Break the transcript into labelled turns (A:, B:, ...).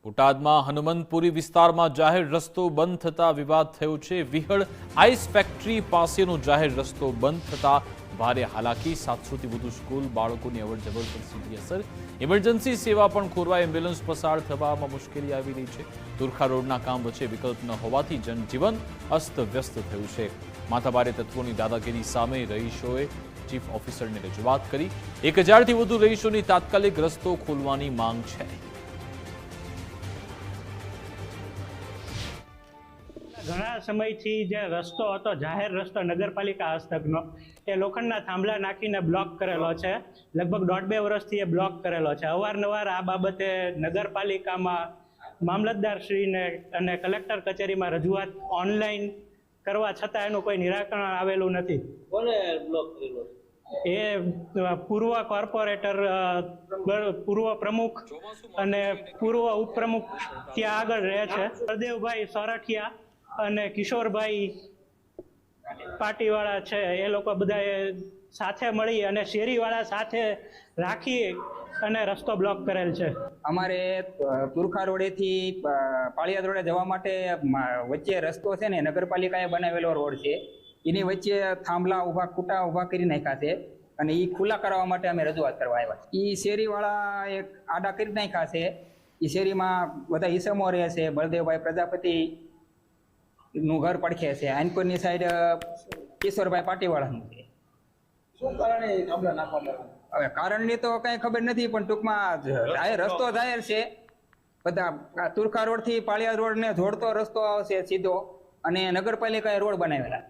A: બોટાદમાં હનુમંતપુરી વિસ્તારમાં જાહેર રસ્તો બંધ થતા વિવાદ થયો છે। વિહળ આઈસ ફેક્ટરી પાસેનો જાહેર રસ્તો બંધ થતા ભારે હાલાકી, 700થી વધુ સ્કૂલ બાળકોની અવરજવર પર સીધી અસર। ઇમરજન્સી સેવા પણ ખોરવાઈ, એમ્બ્યુલન્સ પસાર થવામાં મુશ્કેલી આવી રહી છે। તુરખા રોડના કામ વચ્ચે વિકલ્પ ન હોવાથી જનજીવન અસ્તવ્યસ્ત થયું છે। માથાભારે તત્વોની દાદાગીરી સામે રહીશોએ ચીફ ઓફિસરને રજૂઆત કરી। 1000થી વધુ રહીશોની તાત્કાલિક રસ્તો ખોલવાની માંગ છે।
B: ઘણા સમયથી જે રસ્તો હતો, જાહેર રસ્તો નગરપાલિકા હસ્તકનો, એ લોખંડના થાંભલા નાખીને બ્લોક કરેલો છે। લગભગ 1.5-2 વર્ષથી એ બ્લોક કરેલો છે। અવારનવાર આ બાબતે નગરપાલિકામાં મામલતદારશ્રીને અને કલેક્ટર કચેરીમાં રજૂઆત ઓનલાઈન કરવા છતાં એનું કોઈ નિરાકરણ આવેલું નથી।
C: કોને બ્લોક કરેલો?
B: એ પૂર્વ કોર્પોરેટર, પૂર્વ પ્રમુખ અને પૂર્વ ઉપપ્રમુખ ત્યાં આગળ રહે છે। પ્રદેવભાઈ સોરઠિયા અને કિશોરભાઈ પાટીવાળા છે, એ લોકો બધાએ સાથે મળી અને શેરીવાળા સાથે રાખી અને રસ્તો બ્લોક કરેલ છે।
D: અમારે તુરખા રોડેથી પાળિયાદ રોડે જવા માટે વચ્ચે રસ્તો છે ને, નગરપાલિકાએ બનાવેલો રોડ છે, એની વચ્ચે થાંભલા ખૂટા ઊભા કરી નાખ્યા છે અને એ ખુલ્લા કરવા માટે અમે રજૂઆત કરવા આવ્યા। એ શેરીવાળા એક આડા કરી નાખ્યા છે। એ શેરીમાં બધા ઈસમો રહે છે। બળદેવભાઈ પ્રજાપતિ નું ઘર પડખે છે। આનપુરની સાઈડ કિશોરભાઈ પાટીવાળાનું છે।
C: શું કારણે થાંભલા નાખવામાં
D: હવે કારણની તો કઈ ખબર નથી, પણ ટૂંકમાં જાહેર રસ્તો જાહેર છે। બધા તુરખા રોડ થી પાળિયાદ રોડ ને જોડતો રસ્તો આવશે સીધો, અને નગરપાલિકાએ રોડ બનાવેલા।